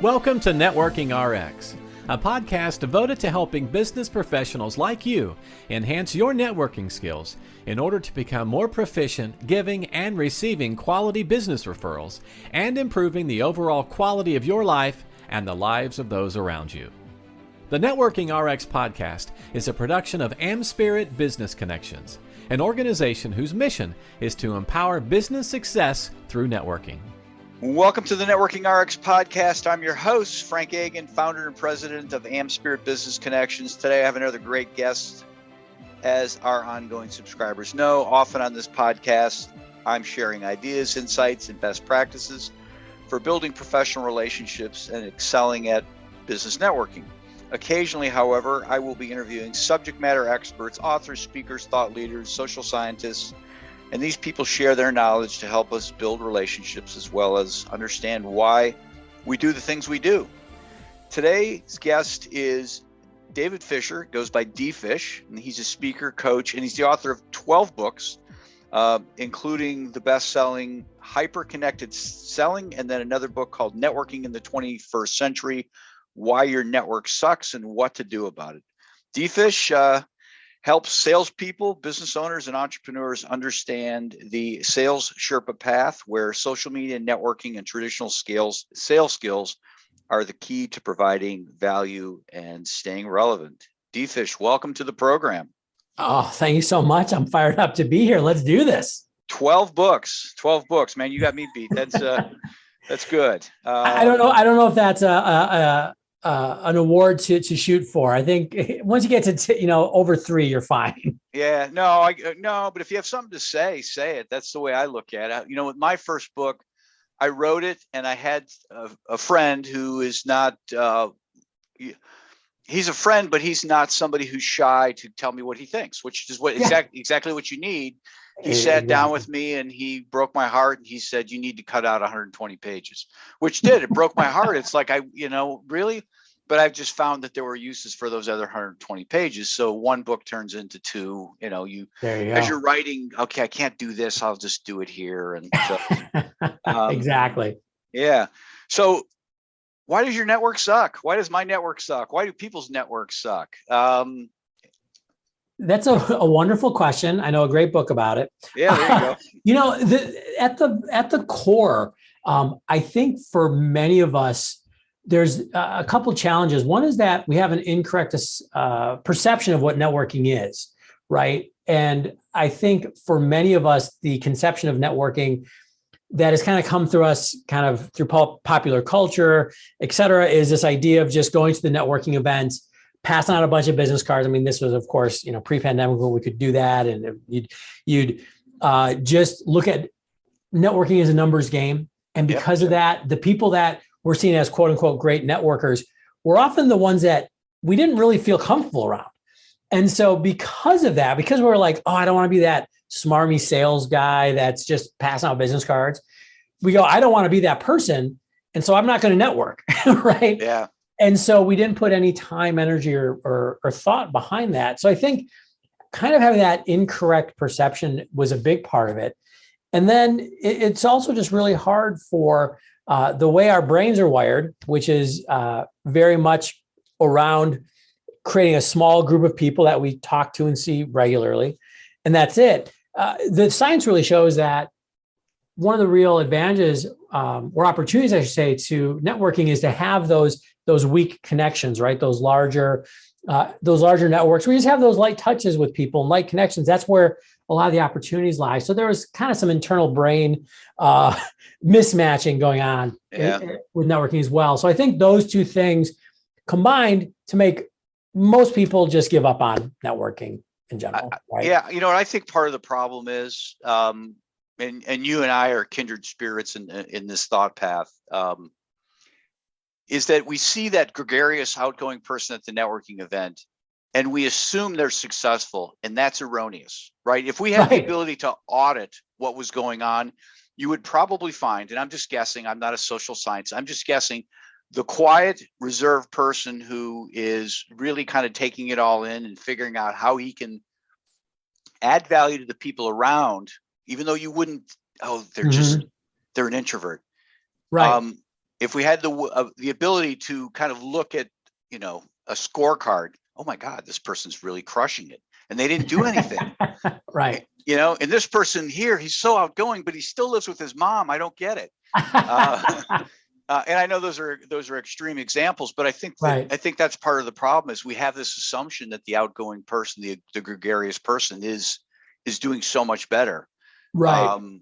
Welcome to Networking RX, a podcast devoted to helping business professionals like you enhance your networking skills in order to become more proficient giving and receiving quality business referrals and improving the overall quality of your life and the lives of those around you. The Networking RX podcast is a production of AmSpirit Business Connections, an organization whose mission is to empower business success through networking. Welcome to the Networking RX podcast. I'm your host, Frank Agan, founder and president of AmSpirit Business Connections. Today I have another great guest. As our ongoing subscribers know, often on this podcast, I'm sharing ideas, insights, and best practices for building professional relationships and excelling at business networking. Occasionally, however, I will be interviewing subject matter experts, authors, speakers, thought leaders, social scientists, and these people share their knowledge to help us build relationships as well as understand why we do the things we do. Today's guest is David Fisher, goes by D Fish, and he's a speaker, coach, and he's the author of 12 books, including the best-selling Hyper-Connected Selling, and then another book called Networking in the 21st Century, Why Your Network Sucks and What to Do About it. D Fish helps salespeople, business owners, and entrepreneurs understand the sales Sherpa path, where social media, networking, and traditional sales skills are the key to providing value and staying relevant. D Fish, welcome to the program. Oh, thank you so much. I'm fired up to be here. Let's do this. 12 books, man. You got me beat. That's good. I don't know if that's an award to shoot for. I think once you get to over 3, you're fine. Yeah, no, but if you have something to say it. That's the way I look at it. With my first book, I wrote it, and I had a friend who is not. He's a friend, but he's not somebody who's shy to tell me what he thinks, which is exactly what you need. He sat down with me and he broke my heart, and he said, "You need to cut out 120 pages," which it broke my heart. It's like, really, but I've just found that there were uses for those other 120 pages. So one book turns into 2, as you're writing, okay, I can't do this. I'll just do it here. And so, exactly. Yeah. So why does your network suck? Why does my network suck? Why do people's networks suck? That's a wonderful question. I know a great book about it. Yeah, there you go. At the core, I think for many of us, there's a couple of challenges. One is that we have an incorrect perception of what networking is, right? And I think for many of us, the conception of networking that has kind of come through us kind of through popular culture, et cetera, is this idea of just going to the networking events, passing out a bunch of business cards. I mean, this was, of course, pre-pandemic when we could do that. And you'd just look at networking as a numbers game. And because of that, the people that we're seen as quote unquote great networkers were often the ones that we didn't really feel comfortable around. And so because of that, because we're like, oh, I don't want to be that smarmy sales guy that's just passing out business cards, we go, I don't want to be that person. And so I'm not going to network, right? Yeah. And so we didn't put any time, energy, or thought behind that. So I think kind of having that incorrect perception was a big part of it. And then it's also just really hard for the way our brains are wired, which is very much around creating a small group of people that we talk to and see regularly. And that's it. The science really shows that one of the real advantages or opportunities, I should say, to networking is to have those weak connections, right? Those larger networks. We just have those light touches with people and light connections. That's where a lot of the opportunities lie. So there was kind of some internal brain mismatching going on with networking as well. So I think those two things combined to make most people just give up on networking in general. Right? Yeah. What I think part of the problem is, and you and I are kindred spirits in this thought path, is that we see that gregarious, outgoing person at the networking event, and we assume they're successful, and that's erroneous, right? If we had the ability to audit what was going on, you would probably find, and I'm just guessing, I'm not a social scientist, I'm just guessing, the quiet, reserved person who is really kind of taking it all in and figuring out how he can add value to the people around, even though you wouldn't, they're an introvert. Right. if we had the ability to kind of look at, you know, a scorecard, oh my God, this person's really crushing it, and they didn't do anything. Right. You know, and this person here, he's so outgoing, but he still lives with his mom. I don't get it. And I know those are extreme examples, but I think I think that's part of the problem is we have this assumption that the outgoing person, the gregarious person, is doing so much better. Right.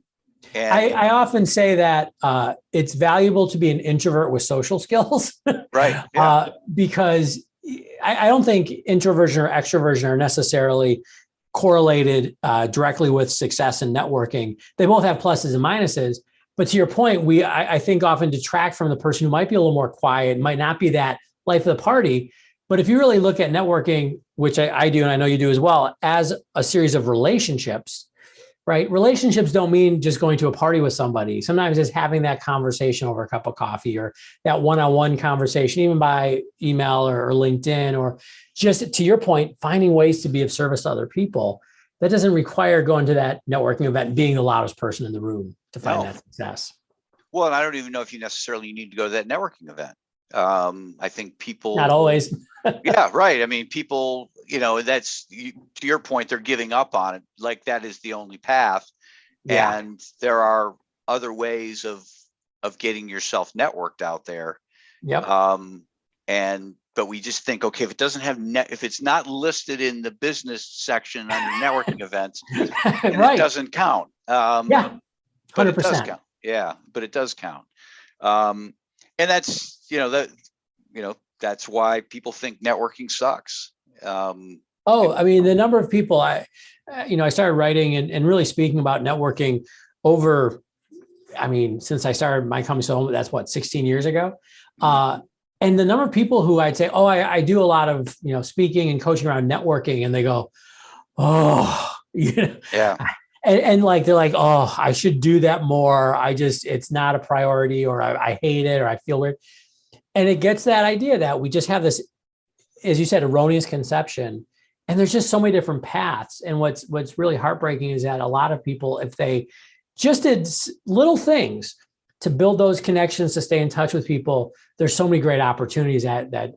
And I often say that it's valuable to be an introvert with social skills. Right. Yeah. Because I don't think introversion or extroversion are necessarily correlated directly with success in networking. They both have pluses and minuses. But to your point, I think often detract from the person who might be a little more quiet, might not be that life of the party. But if you really look at networking, which I do, and I know you do as well, as a series of relationships, right? Relationships don't mean just going to a party with somebody. Sometimes it's having that conversation over a cup of coffee, or that one-on-one conversation, even by email or LinkedIn, or just to your point, finding ways to be of service to other people. That doesn't require going to that networking event and being the loudest person in the room to find that success. Well, and I don't even know if you necessarily need to go to that networking event. I think people... Not always. Yeah, right. I mean, people, you know, that's, to your point, they're giving up on it. Like that is the only path. Yeah. And there are other ways of getting yourself networked out there. Yep. But we just think, okay, if it doesn't have if it's not listed in the business section under networking events, right, it doesn't count. Yeah, 100%. But it does count. Yeah, but it does count. And that's, that's why people think networking sucks. I mean, the number of people I started writing and really speaking about networking over, since I started my company, so that's 16 years ago. And the number of people who I'd say, I do a lot of, speaking and coaching around networking, and they go, yeah. And like, they're like, I should do that more. It's not a priority, or I hate it, or I feel weird. And it gets that idea that we just have this, as you said, erroneous conception. And there's just so many different paths. And what's really heartbreaking is that a lot of people, if they just did little things to build those connections, to stay in touch with people, there's so many great opportunities that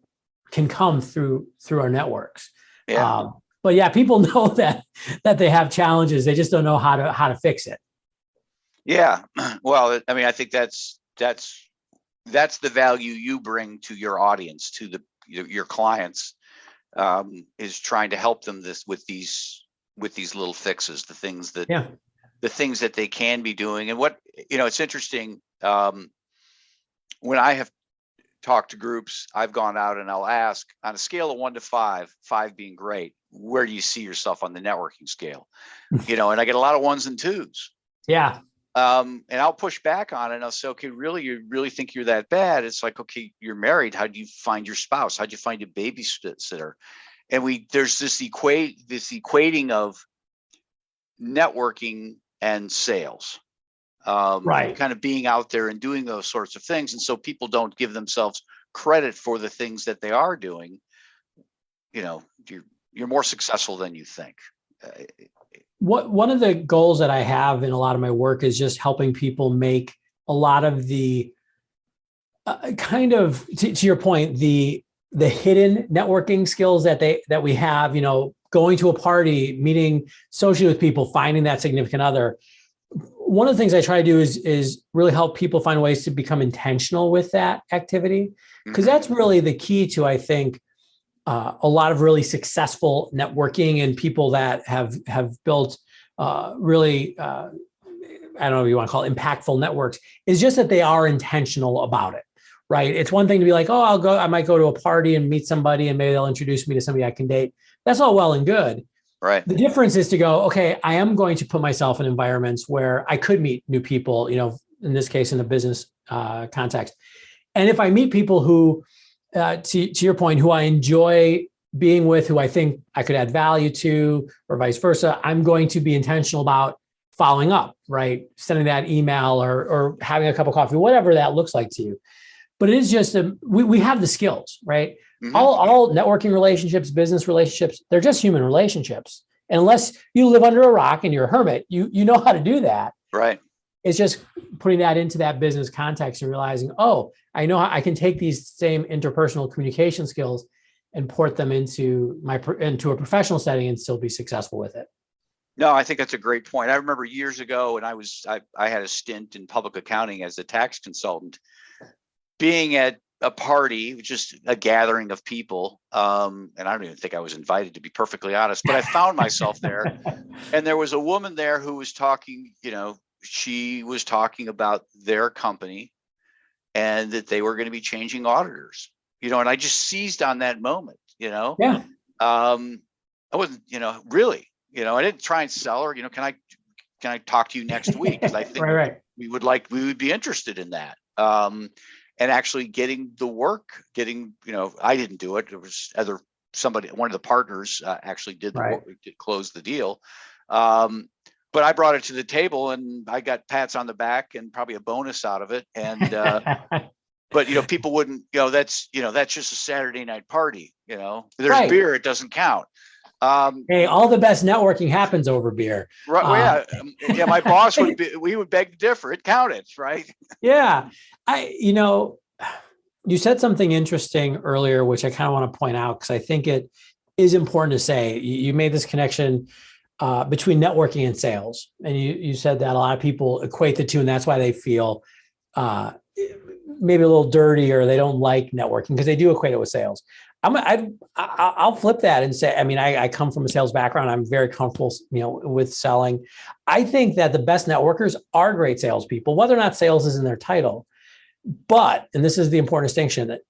can come through our networks. Yeah. But yeah, people know that they have challenges. They just don't know how to fix it. Yeah. Well, I think that's the value you bring to your audience, to your clients, is trying to help them with these little fixes, the things that they can be doing. And what, it's interesting. When I have talked to groups, I've gone out and I'll ask, on a scale of 1 to 5, 5 being great, where do you see yourself on the networking scale? And I get a lot of 1s and 2s. Yeah. And I'll push back on it. And I'll say, okay, you really think you're that bad? It's like, okay, you're married. How do you find your spouse? How do you find a babysitter? And there's this equating of networking and sales. Right. Kind of being out there and doing those sorts of things. And so people don't give themselves credit for the things that they are doing. You're more successful than you think. One of the goals that I have in a lot of my work is just helping people make a lot of the kind of, to your point, the hidden networking skills that we have, going to a party, meeting socially with people, finding that significant other. One of the things I try to do is really help people find ways to become intentional with that activity, because that's really the key to, I think, a lot of really successful networking and people that have built really, I don't know if you want to call it impactful networks, is just that they are intentional about it, right? It's one thing to be like, I might go to a party and meet somebody and maybe they'll introduce me to somebody I can date. That's all well and good. Right. The difference is to go, okay, I am going to put myself in environments where I could meet new people, in this case, in a business context. And if I meet people who, to your point, who I enjoy being with, who I think I could add value to, or vice versa, I'm going to be intentional about following up, right? Sending that email or having a cup of coffee, whatever that looks like to you. But it is just, we have the skills, right? Mm-hmm. All networking relationships, business relationships, they're just human relationships. And unless you live under a rock and you're a hermit, you know how to do that. Right. It's just putting that into that business context and realizing, oh, I know I can take these same interpersonal communication skills and port them into a professional setting and still be successful with it. No, I think that's a great point. I remember years ago, and I had a stint in public accounting as a tax consultant, being at a party, just a gathering of people. And I don't even think I was invited, to be perfectly honest, but I found myself there. And there was a woman there who was talking, she was talking about their company and that they were going to be changing auditors, and I just seized on that moment, Yeah. I wasn't, really, I didn't try and sell her, can I talk to you next week? Because I think right. we would be interested in that. And actually getting the work, I didn't do it. It was one of the partners actually did the work, did close the deal. But I brought it to the table and I got pats on the back and probably a bonus out of it. And, but, people wouldn't, that's just a Saturday night party, there's beer, it doesn't count. Hey, all the best networking happens over beer. Right. Well, yeah. My boss we would beg to differ. It counted, right? Yeah. You said something interesting earlier, which I kind of want to point out, because I think it is important to say. You made this connection between networking and sales. And you said that a lot of people equate the two, and that's why they feel maybe a little dirty, or they don't like networking because they do equate it with sales. I'll flip that and say, I come from a sales background. I'm very comfortable, with selling. I think that the best networkers are great salespeople, whether or not sales is in their title. But, and this is the important distinction, that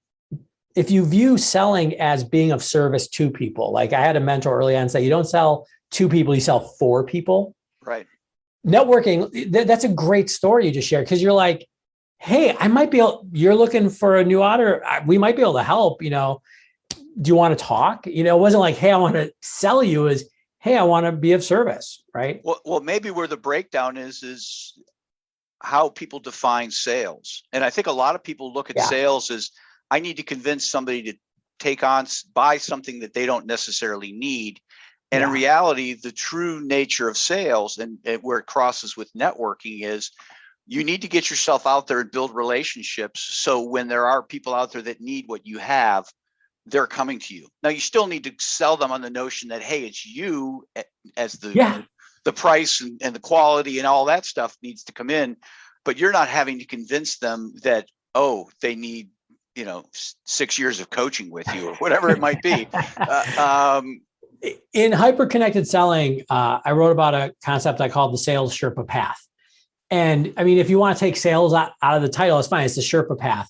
if you view selling as being of service to people, like I had a mentor early on say, you don't sell to people, you sell for people. Right. Networking, that's a great story you just shared, because you're like, hey, you're looking for a new auditor. We might be able to help, do you want to talk? It wasn't like, hey, I want to sell you. Is, hey, I want to be of service. Right. Well, maybe where the breakdown is how people define sales. And I think a lot of people look at sales as, I need to convince somebody to buy something that they don't necessarily need. And in reality, the true nature of sales and where it crosses with networking is, you need to get yourself out there and build relationships. So when there are people out there that need what you have, they're coming to you. Now, you still need to sell them on the notion that, hey, it's you as the price and the quality and all that stuff needs to come in, but you're not having to convince them that, they need, 6 years of coaching with you or whatever it might be. In hyper-connected selling, I wrote about a concept I called the sales Sherpa path. And if you want to take sales out of the title, it's fine. It's the Sherpa path.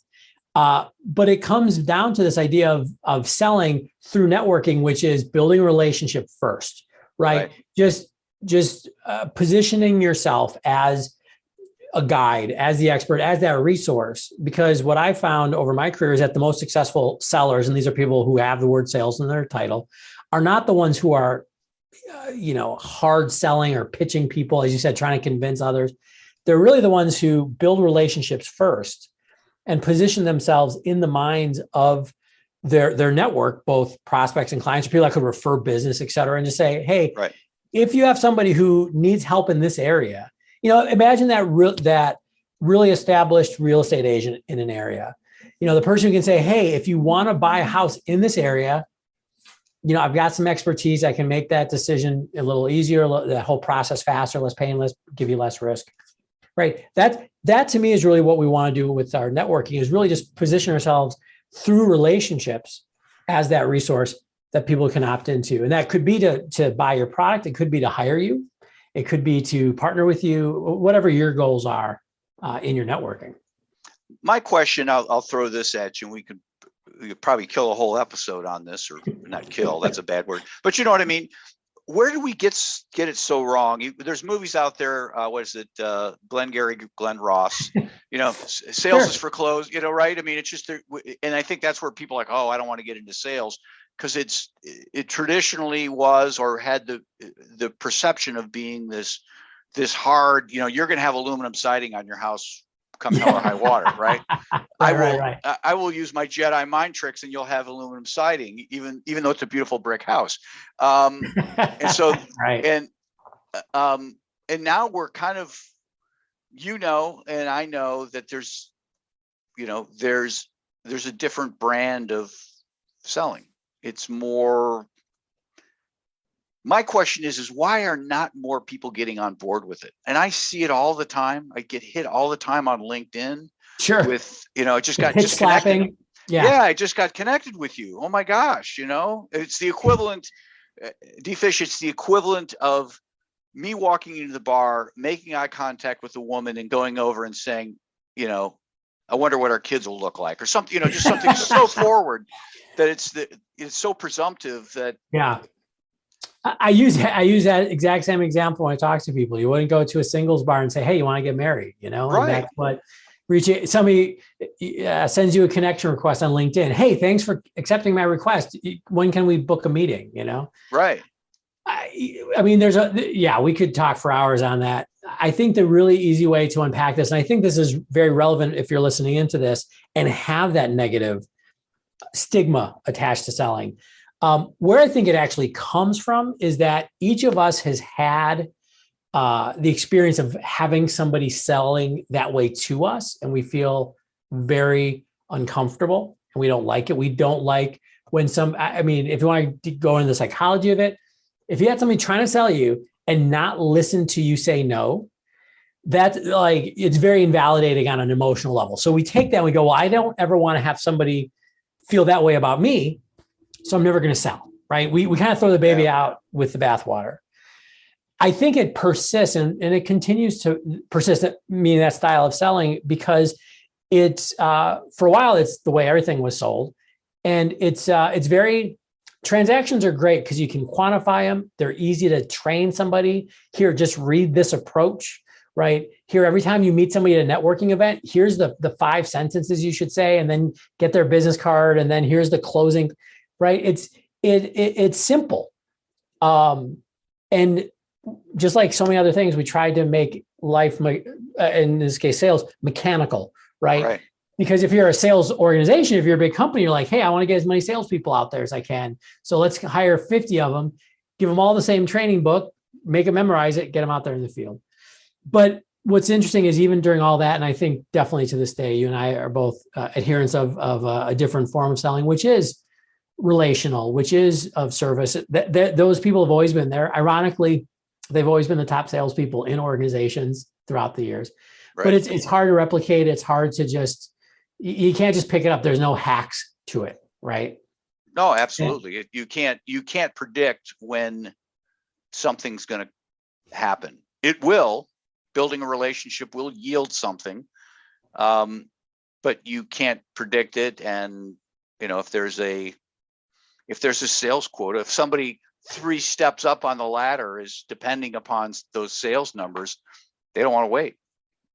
But it comes down to this idea of selling through networking, which is building a relationship first, right? Just positioning yourself as a guide, as the expert, as that resource. Because what I found over my career is that the most successful sellers, and these are people who have the word sales in their title, are not the ones who are, hard selling or pitching people, as you said, trying to convince others. They're really the ones who build relationships first and position themselves in the minds of their network, both prospects and clients, or people that could refer business, et cetera, and just say, hey, if you have somebody who needs help in this area, imagine that really established real estate agent in an area, the person who can say, hey, if you want to buy a house in this area, I've got some expertise. I can make that decision a little easier, the whole process faster, less painless, give you less risk. Right. That to me is really what we want to do with our networking, is really just position ourselves through relationships as that resource that people can opt into. And that could be to buy your product. It could be to hire you. It could be to partner with you, whatever your goals are in your networking. My question, I'll throw this at you, and we could probably kill a whole episode on this, or not kill, that's a bad word, but you know what I mean? Where do we get it so wrong? There's movies out there. What is it? Glengarry Glen Ross. Sales is for clothes. Right? It's just, and I think that's where people are like, oh, I don't want to get into sales, because it traditionally was, or had the perception of being this hard. You're going to have aluminum siding on your house come hell or high water, right? I will use my Jedi mind tricks, and you'll have aluminum siding, even though it's a beautiful brick house. And so, and now we're kind of and I know that there's a different brand of selling. It's more, my question is why are not more people getting on board with it? And I see it all the time. I get hit all the time on LinkedIn. Sure. With, just slapping. connected. Yeah. I just got connected with you. Oh my gosh. It's the equivalent, D-Fish, it's the equivalent of me walking into the bar, making eye contact with a woman and going over and saying, I wonder what our kids will look like or something, just something so forward that it's so presumptive that. Yeah. I use that exact same example when I talk to people. You wouldn't go to a singles bar and say, "Hey, you want to get married?" Right. And that's what somebody sends you a connection request on LinkedIn. "Hey, thanks for accepting my request. When can we book a meeting?" Right. I mean, we could talk for hours on that. I think the really easy way to unpack this, and I think this is very relevant if you're listening into this and have that negative stigma attached to selling. Where I think it actually comes from is that each of us has had the experience of having somebody selling that way to us, and we feel very uncomfortable and we don't like it. We don't like when if you want to go into the psychology of it, if you had somebody trying to sell you and not listen to you say no, that's it's very invalidating on an emotional level. So we take that and we go, well, I don't ever want to have somebody feel that way about me, so I'm never going to sell, right? We kind of throw the baby out with the bathwater. I think it persists and it continues to persist, meaning that style of selling, because it's for a while, it's the way everything was sold. And it's very, transactions are great because you can quantify them. They're easy to train somebody. Here, just read this approach, right? Here, every time you meet somebody at a networking event, here's the 5 sentences you should say, and then get their business card. And then here's the closing, right? It's simple. And just like so many other things, we tried to make life, in this case, sales, mechanical, right? Because if you're a sales organization, if you're a big company, you're like, hey, I want to get as many salespeople out there as I can. So let's hire 50 of them, give them all the same training book, make them memorize it, get them out there in the field. But what's interesting is even during all that, and I think definitely to this day, you and I are both adherents of a different form of selling, which is relational, which is of service. Those people have always been there. Ironically, they've always been the top salespeople in organizations throughout the years. Right. But it's hard to replicate. It's hard to you can't just pick it up. There's no hacks to it, right? No, absolutely. Yeah. You can't predict when something's going to happen. It will. Building a relationship will yield something, but you can't predict it. And if there's a sales quota, if somebody 3 steps up on the ladder is depending upon those sales numbers, they don't want to wait.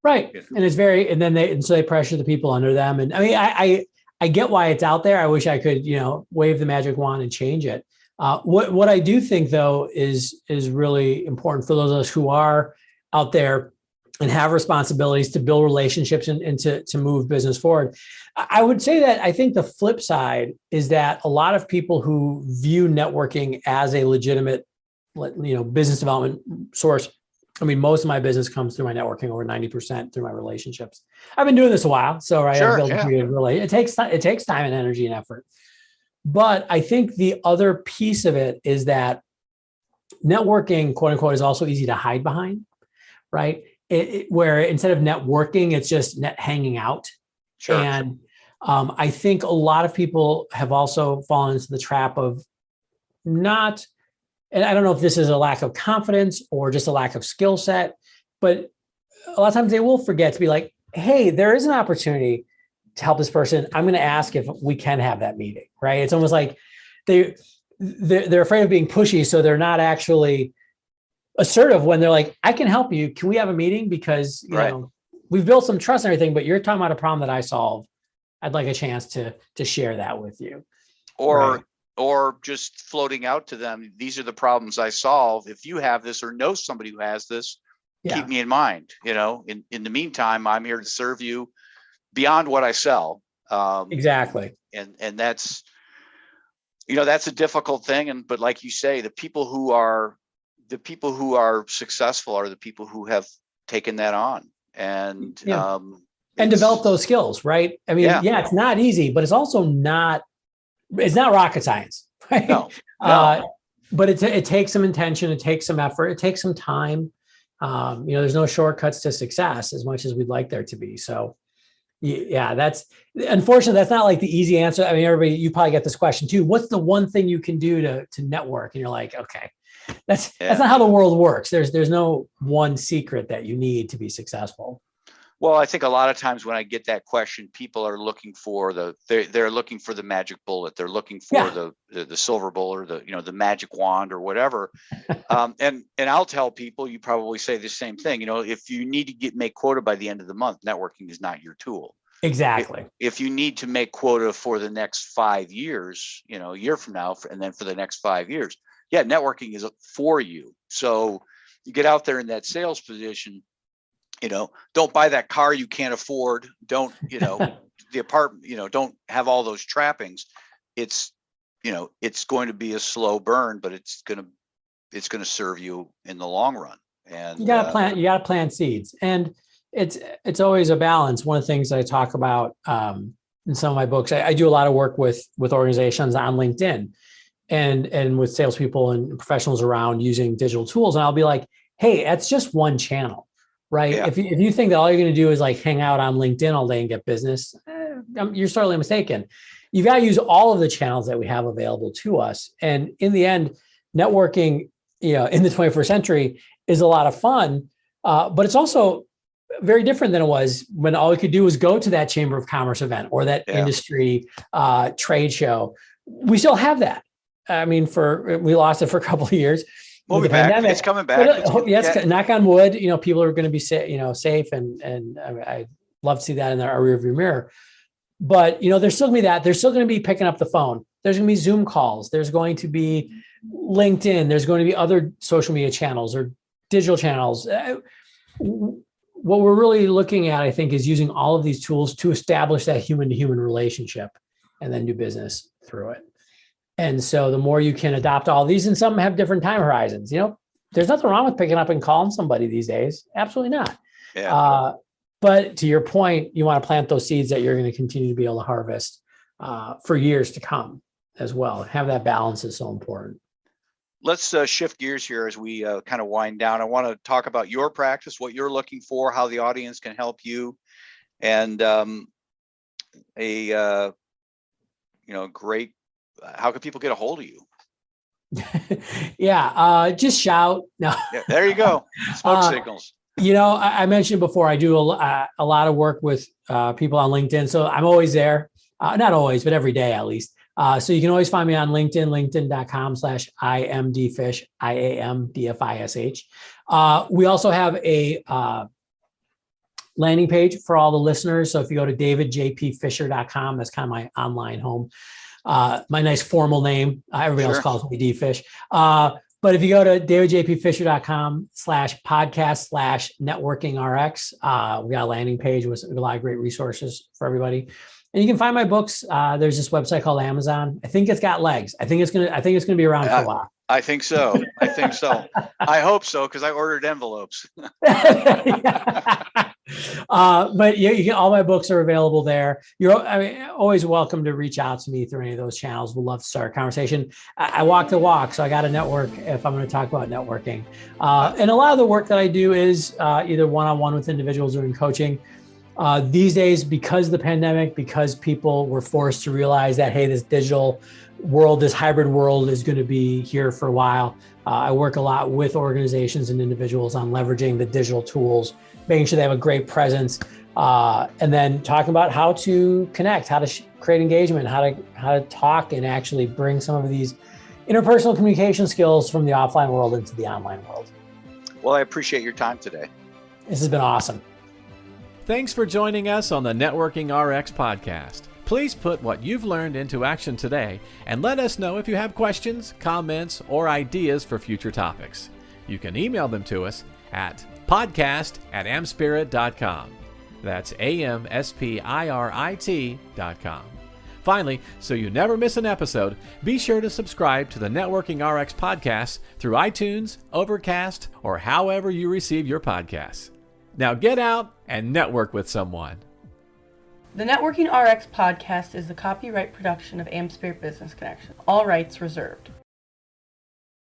Right. And it's so they pressure the people under them. And I mean, I get why it's out there. I wish I could, wave the magic wand and change it. What I do think though is really important for those of us who are out there and have responsibilities to build relationships and to move business forward. I would say that I think the flip side is that a lot of people who view networking as a legitimate, business development source. I mean, most of my business comes through my networking, over 90% through my relationships. I've been doing this a while, so right, sure, I've built a pretty good relationship. It takes time and energy and effort. But I think the other piece of it is that networking, quote unquote, is also easy to hide behind, right? Where instead of networking, it's just hanging out. Sure. And I think a lot of people have also fallen into the trap of not. And I don't know if this is a lack of confidence or just a lack of skill set, but a lot of times they will forget to be like, hey, there is an opportunity to help this person. I'm going to ask if we can have that meeting, right? It's almost like they're afraid of being pushy. So they're not actually assertive when they're like, I can help you. Can we have a meeting? Because, we've built some trust and everything, but you're talking about a problem that I solve. I'd like a chance to share that with you. Or just floating out to them, these are the problems I solve. If you have this or know somebody who has this, keep me in mind. In the meantime, I'm here to serve you beyond what I sell. Exactly. And that's, that's a difficult thing. But like you say, the people who are successful are the people who have taken that on. and and develop those skills, right? I mean, yeah, it's not easy, but it's also it's not rocket science, right? No. But it takes some intention, it takes some effort, it takes some time. There's no shortcuts to success as much as we'd like there to be. So yeah, that's unfortunately, that's not like the easy answer. I mean, you probably get this question too. What's the one thing you can do to network? And you're like, okay, that's not how the world works. There's no one secret that you need to be successful. Well, I think a lot of times when I get that question, people are looking for they're looking for the magic bullet. They're looking for the silver bullet, or the magic wand or whatever. And I'll tell people, you probably say the same thing. If you need to make quota by the end of the month, networking is not your tool. Exactly. If you need to make quota for the next 5 years, a year from now, and then for the next 5 years, yeah, networking is for you. So you get out there in that sales position. Don't buy that car you can't afford. Don't, the apartment, don't have all those trappings. It's going to be a slow burn, but it's going to serve you in the long run. And you got to plant seeds, and it's always a balance. One of the things that I talk about in some of my books, I do a lot of work with organizations on LinkedIn and with salespeople and professionals around using digital tools. And I'll be like, hey, that's just one channel. Right. Yeah. If you think that all you're going to do is like hang out on LinkedIn all day and get business, you're sorely mistaken. You've got to use all of the channels that we have available to us. And in the end, networking, in the 21st century is a lot of fun, but it's also very different than it was when all we could do was go to that Chamber of Commerce event or that industry trade show. We still have that. I mean, we lost it for a couple of years. We'll be back. Pandemic. It's coming back. Knock on wood. People are going to be safe, and I love to see that in our rearview mirror. But there's still going to be that. They're still going to be picking up the phone. There's going to be Zoom calls. There's going to be LinkedIn. There's going to be other social media channels or digital channels. What we're really looking at, I think, is using all of these tools to establish that human-to-human relationship, and then do business through it. And so the more you can adopt all these, and some have different time horizons, there's nothing wrong with picking up and calling somebody these days. Absolutely not. Yeah. But to your point, you want to plant those seeds that you're going to continue to be able to harvest for years to come as well. Have that balance is so important. Let's shift gears here as we kind of wind down. I want to talk about your practice, what you're looking for, how the audience can help you, and great. How can people get a hold of you? Just shout. No. Yeah, there you go. Smoke signals. I mentioned before, I do a lot of work with people on LinkedIn. So I'm always there. Not always, but every day at least. So you can always find me on LinkedIn, linkedin.com/IamDfish, IAMDFISH. We also have a landing page for all the listeners. So if you go to davidjpfisher.com, that's kind of my online home. My nice formal name. Everybody else calls me D-Fish. But if you go to davidjpfisher.com/podcast/networkingrx, we got a landing page with a lot of great resources for everybody. And you can find my books. There's this website called Amazon. I think it's got legs. I think it's gonna be around for a while. I think so. I hope so, because I ordered envelopes. But you can, all my books are available there. You're always welcome to reach out to me through any of those channels. We'd love to start a conversation. I walk the walk, so I got to network if I'm going to talk about networking. And a lot of the work that I do is either one-on-one with individuals or in coaching. These days, because of the pandemic, because people were forced to realize that, hey, this digital world, this hybrid world is going to be here for a while. I work a lot with organizations and individuals on leveraging the digital tools, making sure they have a great presence, and then talking about how to connect, how to create engagement, how to talk and actually bring some of these interpersonal communication skills from the offline world into the online world. Well, I appreciate your time today. This has been awesome. Thanks for joining us on the Networking RX podcast. Please put what you've learned into action today and let us know if you have questions, comments, or ideas for future topics. You can email them to us at podcast@amspirit.com. That's AMSPIRIT.com. Finally, so you never miss an episode, be sure to subscribe to the Networking RX podcast through iTunes, Overcast, or however you receive your podcasts. Now get out and network with someone. The Networking RX podcast is the copyright production of AmSpirit Business Connection. All rights reserved.